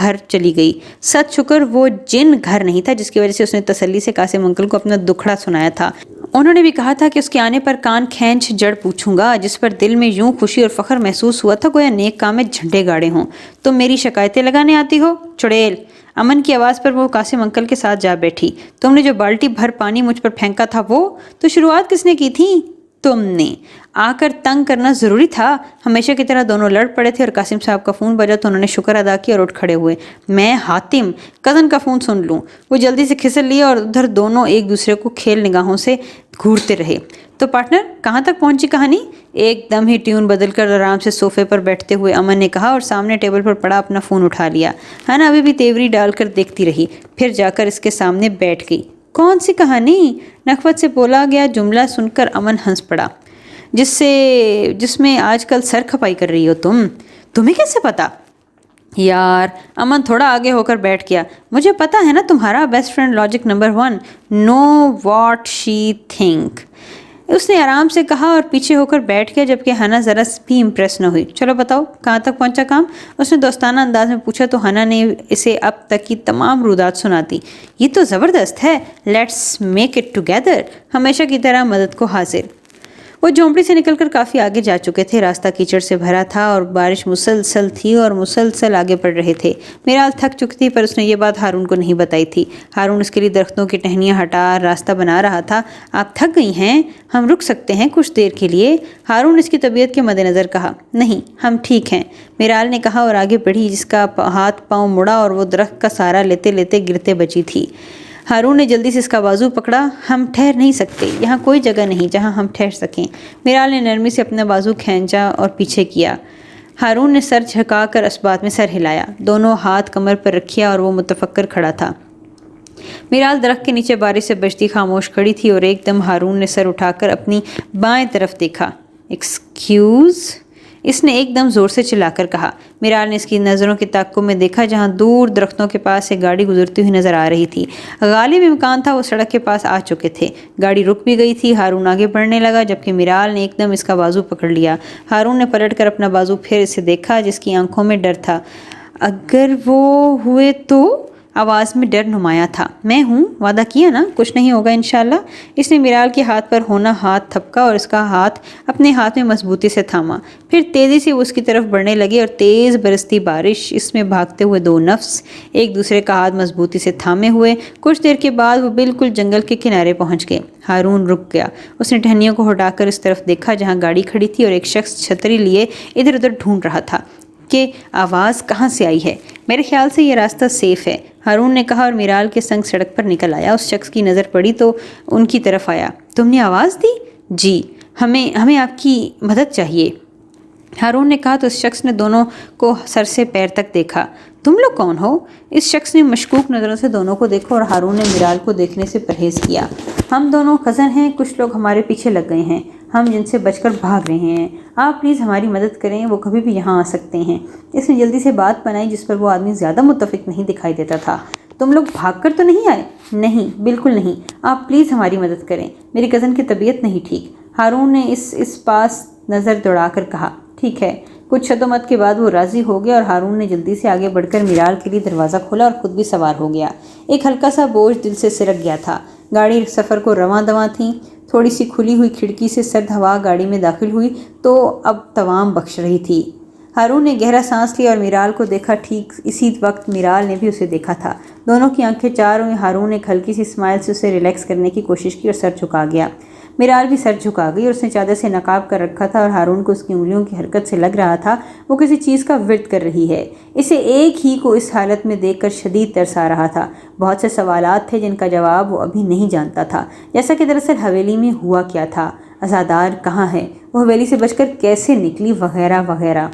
گھر چلی گئی۔ سچ شکر وہ جن گھر نہیں تھا جس کی وجہ سے اس نے تسلی سے قاسم انکل کو اپنا دکھڑا سنایا تھا۔ انہوں نے بھی کہا تھا کہ اس کے آنے پر کان کھینچ جڑ پوچھوں گا، جس پر دل میں یوں خوشی اور فخر محسوس ہوا تھا گویا نیک کام میں جھنڈے گاڑے ہوں۔ تم میری شکایتیں لگانے آتی ہو چڑیل؟ امن کی آواز پر وہ قاسم انکل کے ساتھ جا بیٹھی۔ تم نے جو بالٹی بھر پانی مجھ پر پھینکا تھا وہ تو شروعات کس نے کی تھی؟ تم نے۔ آ کر تنگ کرنا ضروری تھا؟ ہمیشہ کی طرح دونوں لڑ پڑے تھے اور قاسم صاحب کا فون بجا تو انہوں نے شکر ادا کیا اور اٹھ کھڑے ہوئے۔ میں حاتم کزن کا فون سن لوں۔ وہ جلدی سے کھسل لیا اور ادھر دونوں ایک دوسرے کو کھیل نگاہوں سے گھورتے رہے۔ تو پارٹنر کہاں تک پہنچی کہانی؟ ایک دم ہی ٹیون بدل کر آرام سے صوفے پر بیٹھتے ہوئے امن نے کہا اور سامنے ٹیبل پر پڑا اپنا فون اٹھا لیا۔ ہانا ابھی بھی تیوری ڈال کر دیکھتی رہی، پھر جا کر اس کے سامنے بیٹھ گئی۔ کون سی کہانی؟ نخوت سے بولا گیا جملہ سن کر امن ہنس پڑا۔ جس میں آج کل سر کھپائی کر رہی ہو تم۔ تمہیں کیسے پتا؟ یار امن تھوڑا آگے ہو کر بیٹھ گیا۔ مجھے پتا ہے نا تمہارا best friend logic number 1، no what she think, اس نے آرام سے کہا اور پیچھے ہو کر بیٹھ گیا، جبکہ ہنا ذرا بھی امپریس نہ ہوئی۔ چلو بتاؤ کہاں تک پہنچا کام؟ اس نے دوستانہ انداز میں پوچھا تو ہنا نے اسے اب تک کی تمام رودات سنا دی۔ یہ تو زبردست ہے، لیٹس میک اٹ ٹوگیدر، ہمیشہ کی طرح مدد کو حاضر۔ وہ جھونپڑی سے نکل کر کافی آگے جا چکے تھے۔ راستہ کیچڑ سے بھرا تھا اور بارش مسلسل تھی اور مسلسل آگے بڑھ رہے تھے۔ میرال تھک چکی تھی پر اس نے یہ بات ہارون کو نہیں بتائی تھی۔ ہارون اس کے لیے درختوں کی ٹہنیاں ہٹا راستہ بنا رہا تھا۔ آپ تھک گئی ہیں؟ ہم رک سکتے ہیں کچھ دیر کے لیے؟ ہارون اس کی طبیعت کے مد نظر کہا۔ نہیں ہم ٹھیک ہیں، میرال نے کہا اور آگے بڑھی، جس کا ہاتھ پاؤں مڑا اور وہ درخت کا سہارا لیتے لیتے گرتے بچی تھی۔ ہارون نے جلدی سے اس کا بازو پکڑا۔ ہم ٹھہر نہیں سکتے، یہاں کوئی جگہ نہیں جہاں ہم ٹھہر سکیں۔ میرال نے نرمی سے اپنا بازو کھینچا اور پیچھے کیا۔ ہارون نے سر جھکا کر اس بات میں سر ہلایا، دونوں ہاتھ کمر پر رکھیا اور وہ متفکر کھڑا تھا۔ میرال درخت کے نیچے بارش سے بچتی خاموش کھڑی تھی اور ایک دم ہارون نے سر اٹھا کر اپنی بائیں طرف دیکھا۔ ایکسکیوز، اس نے ایک دم زور سے چلا کر کہا۔ میرال نے اس کی نظروں کے تعاقب میں دیکھا جہاں دور درختوں کے پاس سے گاڑی گزرتی ہوئی نظر آ رہی تھی۔ غالب امکان تھا وہ سڑک کے پاس آ چکے تھے۔ گاڑی رک بھی گئی تھی۔ ہارون آگے بڑھنے لگا جبکہ میرال نے ایک دم اس کا بازو پکڑ لیا۔ ہارون نے پلٹ کر اپنا بازو پھر اسے دیکھا، جس کی آنکھوں میں ڈر تھا۔ اگر وہ ہوئے تو؟ آواز میں ڈر نمایاں تھا۔ میں ہوں، وعدہ کیا نا، کچھ نہیں ہوگا انشاءاللہ۔ اس نے میرال کے ہاتھ پر ہونا ہاتھ تھپکا اور اس کا ہاتھ اپنے ہاتھ میں مضبوطی سے تھاما۔ پھر تیزی سے وہ اس کی طرف بڑھنے لگے اور تیز برستی بارش، اس میں بھاگتے ہوئے دو نفس ایک دوسرے کا ہاتھ مضبوطی سے تھامے ہوئے۔ کچھ دیر کے بعد وہ بالکل جنگل کے کنارے پہنچ گئے۔ ہارون رک گیا۔ اس نے ٹہنیوں کو ہٹا کر اس طرف دیکھا جہاں گاڑی کھڑی تھی اور ایک شخص چھتری لیے ادھر ادھر ڈھونڈ رہا تھا کہ آواز کہاں سے آئی ہے۔ میرے خیال سے یہ راستہ سیف ہے، ہارون نے کہا اور میرال کے سنگ سڑک پر نکل آیا۔ اس شخص کی نظر پڑی تو ان کی طرف آیا۔ تم نے آواز دی؟ جی، ہمیں آپ کی مدد چاہیے، ہارون نے کہا تو اس شخص نے دونوں کو سر سے پیر تک دیکھا۔ تم لوگ کون ہو؟ اس شخص نے مشکوک نظروں سے دونوں کو دیکھا اور ہارون نے میرال کو دیکھنے سے پرہیز کیا۔ ہم دونوں کزن ہیں، کچھ لوگ ہمارے پیچھے لگ گئے ہیں، ہم جن سے بچ کر بھاگ رہے ہیں، آپ پلیز ہماری مدد کریں، وہ کبھی بھی یہاں آ سکتے ہیں۔ اس نے جلدی سے بات بنائی جس پر وہ آدمی زیادہ متفق نہیں دکھائی دیتا تھا۔ تم لوگ بھاگ کر تو نہیں آئے؟ نہیں بالکل نہیں، آپ پلیز ہماری مدد کریں، میری کزن کی طبیعت نہیں ٹھیک، ہارون نے اس پاس نظر دوڑا کر کہا۔ ٹھیک ہے۔ کچھ شدومت کے بعد وہ راضی ہو گیا اور ہارون نے جلدی سے آگے بڑھ کر میرال کے لیے دروازہ کھولا اور خود بھی سوار ہو گیا۔ ایک ہلکا سا بوجھ دل سے سرک گیا تھا۔ گاڑی سفر کو رواں دواں تھی۔ تھوڑی سی کھلی ہوئی کھڑکی سے سرد ہوا گاڑی میں داخل ہوئی تو اب توام بخش رہی تھی۔ ہارون نے گہرا سانس لیا اور میرال کو دیکھا۔ ٹھیک اسی وقت میرال نے بھی اسے دیکھا تھا۔ دونوں کی آنکھیں چار ہوئیں۔ ہارون نے ایک ہلکی سی اسمائل سے اسے ریلیکس کرنے کی کوشش کی اور سر جھکا گیا۔ میرال بھی سر جھکا گئی اور اس نے چادر سے نقاب کر رکھا تھا اور ہارون کو اس کی انگلیوں کی حرکت سے لگ رہا تھا وہ کسی چیز کا ورد کر رہی ہے۔ اسے ایک ہی کو اس حالت میں دیکھ کر شدید ترس آ رہا تھا۔ بہت سے سوالات تھے جن کا جواب وہ ابھی نہیں جانتا تھا، جیسا کہ دراصل حویلی میں ہوا کیا تھا، عزادار کہاں ہے، وہ حویلی سے بچ کر کیسے نکلی، وغیرہ وغیرہ۔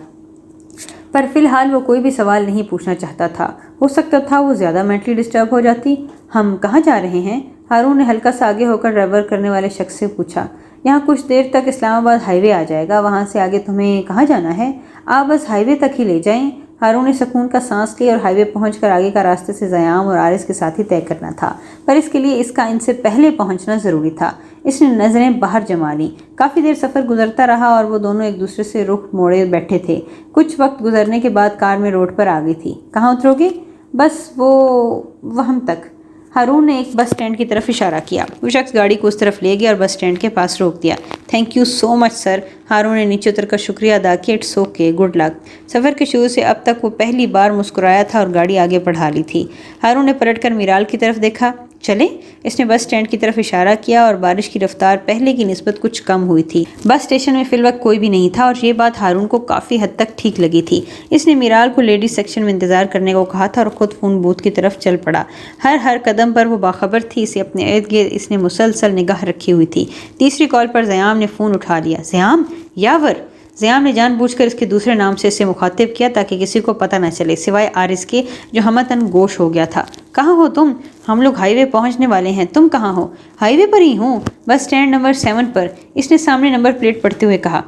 پر فی الحال وہ کوئی بھی سوال نہیں پوچھنا چاہتا تھا۔ ہو سکتا تھا وہ زیادہ مینٹلی ڈسٹرب ہو جاتی۔ ہم کہاں جا رہے ہیں؟ ہارون نے ہلکا سا آگے ہو کر ڈرائیور کرنے والے شخص سے پوچھا۔ یہاں کچھ دیر تک اسلام آباد ہائی وے آ جائے گا، وہاں سے آگے تمہیں کہاں جانا ہے؟ آپ بس ہائی وے تک ہی لے جائیں، ہارون نے سکون کا سانس لی اور ہائی وے پہنچ کر آگے کا راستے سے زیام اور عارض کے ساتھ ہی طے کرنا تھا، پر اس کے لیے اس کا ان سے پہلے پہنچنا ضروری تھا۔ اس نے نظریں باہر جما لیں۔ کافی دیر سفر گزرتا رہا اور وہ دونوں ایک دوسرے سے رخ موڑے بیٹھے تھے۔ کچھ وقت گزرنے کے بعد کار میں روڈ پر آ گئی تھی۔ کہاں اترو گے؟ بس وہم تک۔ ہارون نے ایک بس اسٹینڈ کی طرف اشارہ کیا۔ وہ شخص گاڑی کو اس طرف لے گیا اور بس اسٹینڈ کے پاس روک دیا۔ Thank you so much sir. Haroon نے نیچے اتر کر شکریہ ادا کیا۔ It's okay, good luck. سفر کے شروع سے اب تک وہ پہلی بار مسکرایا تھا اور گاڑی آگے بڑھا لی تھی۔ ہارون نے پلٹ کر میرال کی طرف دیکھا۔ چلیں؟ اس نے بس اسٹینڈ کی طرف اشارہ کیا اور بارش کی رفتار پہلے کی نسبت کچھ کم ہوئی تھی۔ بس اسٹیشن میں فی الوقت کوئی بھی نہیں تھا اور یہ بات ہارون کو کافی حد تک ٹھیک لگی تھی۔ اس نے میرال کو لیڈیز سیکشن میں انتظار کرنے کو کہا تھا اور خود فون بوتھ کی طرف چل پڑا۔ ہر قدم پر وہ باخبر تھی، اسے اپنے ارد گرد اس نے مسلسل نگاہ رکھی ہوئی تھی۔ تیسری کال پر زیام نے فون اٹھا لیا۔ زیام؟ یاور؟ زیام نے جان بوجھ کر اس کے دوسرے نام سے اسے مخاطب کیا تاکہ کسی کو پتہ نہ چلے سوائے عارض کے، جو ہمتاً گوش ہو گیا تھا۔ کہاں ہو تم؟ ہم لوگ ہائی وے پہنچنے والے ہیں، تم کہاں ہو؟ ہائی وے پر ہی ہوں، بس اسٹینڈ نمبر 7 پر، اس نے سامنے نمبر پلیٹ پڑھتے ہوئے کہا۔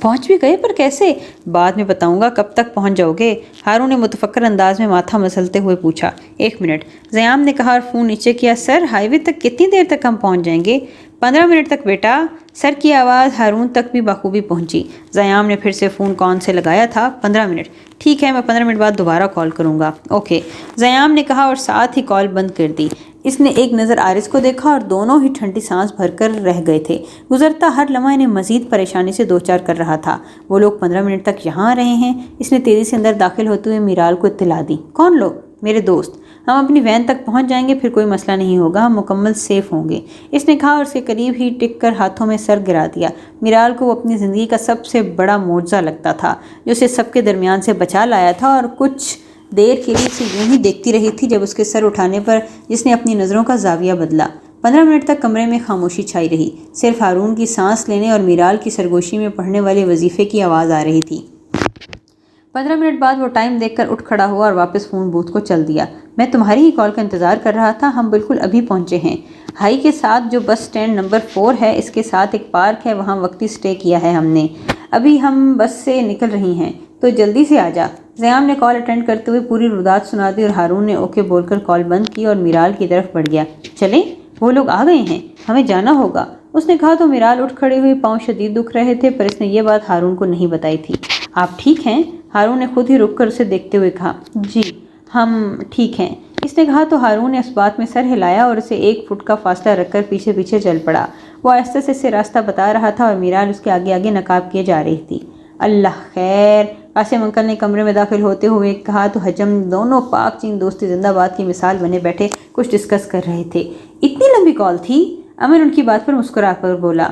پہنچ بھی گئے؟ پر کیسے؟ بعد میں بتاؤں گا، کب تک پہنچ جاؤ گے؟ ہارون نے متفکر انداز میں ماتھا مسلتے ہوئے پوچھا۔ 1 منٹ، زیام نے کہا اور فون نیچے کیا۔ سر، ہائی وے تک کتنی دیر تک ہم پہنچ جائیں گے؟ 15 منٹ تک بیٹا۔ سر کی آواز ہارون تک بھی بخوبی پہنچی۔ زیام نے پھر سے فون کون سے لگایا تھا۔ 15 منٹ، ٹھیک ہے، میں 15 منٹ بعد دوبارہ کال کروں گا۔ اوکے، زیام نے کہا اور ساتھ ہی کال بند کر دی۔ اس نے ایک نظر عارض کو دیکھا اور دونوں ہی ٹھنڈی سانس بھر کر رہ گئے تھے۔ گزرتا ہر لمحہ انہیں مزید پریشانی سے دوچار کر رہا تھا۔ وہ لوگ 15 منٹ تک یہاں رہے ہیں؟ اس نے تیزی سے اندر داخل ہوتے ہوئے میرال کو اطلاع دی۔ کون لوگ؟ میرے دوست۔ ہم اپنی وین تک پہنچ جائیں گے، پھر کوئی مسئلہ نہیں ہوگا، ہم مکمل سیف ہوں گے، اس نے کہا اور اس کے قریب ہی ٹک کر ہاتھوں میں سر گرا دیا۔ میرال کو وہ اپنی زندگی کا سب سے بڑا معجزہ لگتا تھا جو اسے سب کے درمیان سے بچا لایا تھا، اور کچھ دیر کے لیے اسے یوں ہی دیکھتی رہی تھی جب اس کے سر اٹھانے پر جس نے اپنی نظروں کا زاویہ بدلا۔ 15 منٹ تک کمرے میں خاموشی چھائی رہی، صرف ہارون کی سانس لینے اور میرال کی سرگوشی میں پڑھنے والے وظیفے کی آواز آ رہی تھی۔ 15 منٹ بعد وہ ٹائم دیکھ کر اٹھ کھڑا ہوا اور واپس فون بوتھ کو چل دیا۔ میں تمہاری ہی کال کا انتظار کر رہا تھا، ہم بالکل ابھی پہنچے ہیں۔ ہائی کے ساتھ جو بس اسٹینڈ نمبر 4 ہے، اس کے ساتھ ایک پارک ہے، وہاں وقتی سٹے کیا ہے ہم نے۔ ابھی ہم بس سے نکل رہی ہیں، تو جلدی سے آ جا۔ زیام نے کال اٹینڈ کرتے ہوئے پوری رودات سنا دی اور ہارون نے اوکے بول کر کال بند کی اور میرال کی طرف بڑھ گیا۔ چلیں، وہ لوگ آ گئے ہیں، ہمیں جانا ہوگا، اس نے کہا تو میرال اٹھ کھڑی ہوئی، پاؤں شدید دکھ رہے تھے، پر اس نے یہ بات ہارون کو نہیں بتائی تھی۔ آپ ٹھیک ہیں؟ ہارون نے خود ہی رک کر اسے دیکھتے ہوئے کہا۔ جی ہم ٹھیک ہیں، اس نے کہا تو ہارون نے اس بات میں سر ہلایا اور اسے 1 فٹ کا فاصلہ رکھ کر پیچھے پیچھے چل پڑا۔ وہ آہستہ سے اسے راستہ بتا رہا تھا اور میرال اس کے آگے آگے نقاب کیے جا رہی تھی۔ اللہ خیر، قاسم انکل نے کمرے میں داخل ہوتے ہوئے کہا تو حجم دونوں پاک چین دوستی زندہ باد کی مثال بنے بیٹھے کچھ ڈسکس کر رہے تھے۔ اتنی لمبی کال تھی؟ امن ان کی بات پر مسکرا کر بولا۔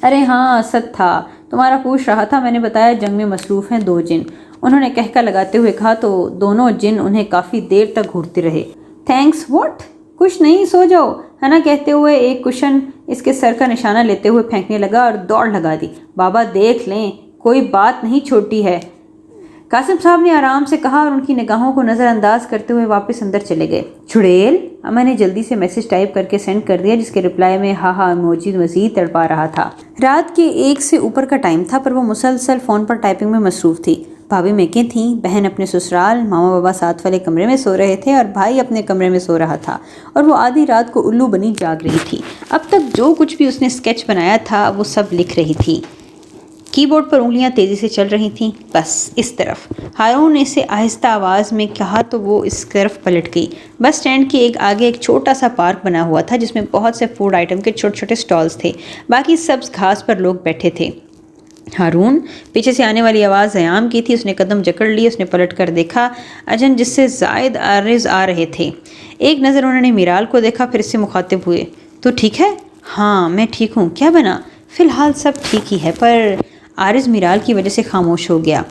ارے ہاں، اسد تھا، تمہارا پوچھ رہا تھا، میں نے بتایا جنگ میں مصروف ہیں 2 جن، انہوں نے کہکا لگاتے ہوئے کہا تو دونوں جن انہیں کافی دیر تک گھورتے رہے۔ Thanks what? کچھ نہیں، سو جاؤ، ہنا کہتے ہوئے ایک کشن اس کے سر کا نشانہ لیتے ہوئے پھینکنے لگا اور دوڑ لگا دی۔ بابا دیکھ لیں، کوئی بات نہیں چھوٹی ہے، قاسم صاحب نے آرام سے کہا اور ان کی نگاہوں کو نظر انداز کرتے ہوئے واپس اندر چلے گئے۔ چڑیل؟ اما نے جلدی سے میسج ٹائپ کر کے سینڈ کر دیا، جس کے رپلائی میں ہاں ہاں ایموجی مزید تڑپا رہا تھا۔ رات کے 1 سے اوپر کا ٹائم تھا، پر وہ مسلسل فون پر ٹائپنگ میں مصروف تھی۔ بھابھی میکیں تھیں، بہن اپنے سسرال، ماما بابا ساتھ والے کمرے میں سو رہے تھے اور بھائی اپنے کمرے میں سو رہا تھا، اور وہ آدھی رات کو الو بنی جاگ رہی تھی۔ اب تک جو کچھ بھی اس نے اسکیچ بنایا تھا وہ سب لکھ رہی تھی۔ کی بورڈ پر انگلیاں تیزی سے چل رہی تھیں۔ بس اس طرف، ہارون نے اسے آہستہ آواز میں کہا تو وہ اس طرف پلٹ گئی۔ بس اسٹینڈ کے آگے ایک چھوٹا سا پارک بنا ہوا تھا جس میں بہت سے فوڈ آئٹم کے چھوٹے چھوٹے سٹالز تھے، باقی سبز گھاس پر لوگ بیٹھے تھے۔ ہارون، پیچھے سے آنے والی آواز زیام کی تھی، اس نے قدم جکڑ لی، اس نے پلٹ کر دیکھا اجن جس سے زائد عارض آ رہے تھے۔ ایک نظر انہوں نے میرال کو دیکھا، پھر اس سے مخاطب ہوئے۔ تو ٹھیک ہے؟ ہاں میں ٹھیک ہوں، کیا بنا؟ فی الحال سب ٹھیک ہی ہے، پر عارض میرال کی وجہ سے خاموش ہو گیا۔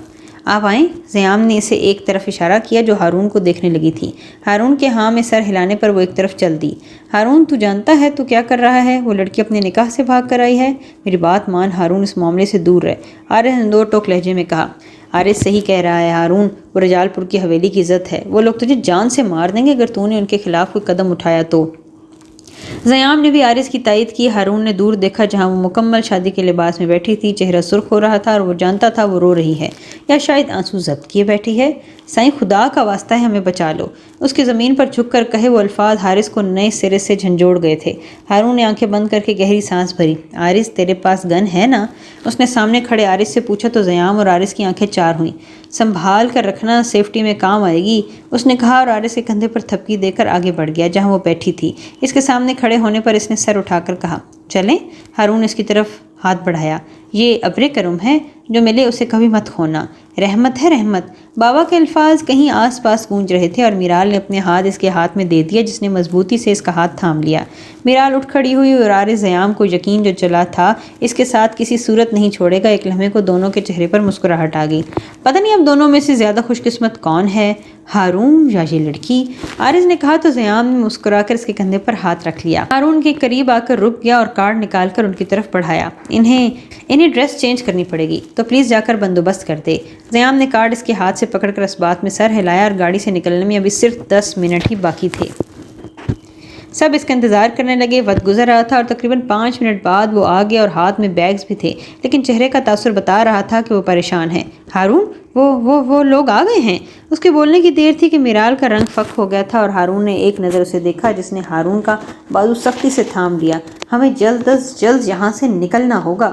آپ آئیں؟ زیام نے اسے ایک طرف اشارہ کیا جو ہارون کو دیکھنے لگی تھی۔ ہارون کے ہاں میں سر ہلانے پر وہ ایک طرف چل دی۔ ہارون تو جانتا ہے تو کیا کر رہا ہے؟ وہ لڑکی اپنے نکاح سے بھاگ کر آئی ہے؟ میری بات مان ہارون، اس معاملے سے دور رہ، عارض نے 2 ٹوک لہجے میں کہا۔ عارض صحیح کہہ رہا ہے ہارون، وہ رجال پور کی حویلی کی عزت ہے، وہ لوگ تجھے جان سے مار دیں گے اگر تو نے ان کے خلاف کوئی قدم اٹھایا تو۔ زیام نے بھی عارض کی تائید کی۔ ہارون نے دور دیکھا جہاں وہ مکمل شادی کے لباس میں بیٹھی تھی، چہرہ سرخ ہو رہا تھا اور وہ جانتا تھا وہ رو رہی ہے یا شاید آنسو ضبط کیے بیٹھی ہے۔ سائیں خدا کا واسطہ ہے ہمیں بچا لو، اس کی زمین پر جھک کر کہے وہ الفاظ حارث کو نئے سرے سے جھنجھوڑ گئے تھے۔ ہارون نے آنکھیں بند کر کے گہری سانس بھری۔ عارض تیرے پاس گن ہے نا؟ اس نے سامنے کھڑے عارض سے پوچھا تو زیام اور عارض کی آنکھیں چار ہوئیں۔ سنبھال کر رکھنا، سیفٹی میں کام آئے گی، اس نے کہا اور عارض کے کندھے پر تھپکی دے کر آگے بڑھ گیا جہاں وہ بیٹھی تھی۔ اس کے سامنے کھڑے ہونے پر اس نے سر اٹھا کر کہا چلیں؟ ہارون اس کی طرف ہاتھ بڑھایا۔ یہ ابر کرم ہے، جو ملے اسے کبھی مت کھونا، رحمت ہے رحمت۔ بابا کے الفاظ کہیں آس پاس گونج رہے تھے اور میرال نے اپنے ہاتھ اس کے ہاتھ میں دے دیا جس نے مضبوطی سے اس کا ہاتھ تھام لیا۔ میرال اٹھ کھڑی ہوئی اور عارض زیام کو یقین جو چلا تھا اس کے ساتھ کسی صورت نہیں چھوڑے گا، ایک لمحے کو دونوں کے چہرے پر مسکراہٹ آ گئی۔ پتہ نہیں اب دونوں میں سے زیادہ خوش قسمت کون ہے، ہارون یا یہ لڑکی؟ عارض نے کہا تو زیام نے مسکرا کر اس کے کندھے پر ہاتھ رکھ لیا۔ ہارون کے قریب آ کر رک گیا اور کارڈ نکال کر ان کی طرف بڑھایا۔ انہیں ڈریس چینج کرنی پڑے گی تو پلیز جا کر بندوبست کر دے۔ زیام نے کارڈ اس کے ہاتھ سے پکڑ کر اس بات میں سر ہلایا اور گاڑی سے نکلنے میں ابھی صرف 10 منٹ ہی باقی تھے۔ سب اس کا انتظار کرنے لگے۔ وقت گزر رہا تھا اور تقریباً 5 منٹ بعد وہ آ گیا اور ہاتھ میں بیگز بھی تھے، لیکن چہرے کا تاثر بتا رہا تھا کہ وہ پریشان ہے۔ ہارون وہ لوگ آ گئے ہیں۔ اس کے بولنے کی دیر تھی کہ میرال کا رنگ فک ہو گیا تھا اور ہارون نے ایک نظر اسے دیکھا جس نے ہارون کا بازو سختی سے تھام لیا۔ ہمیں جلد از جلد یہاں سے نکلنا ہوگا۔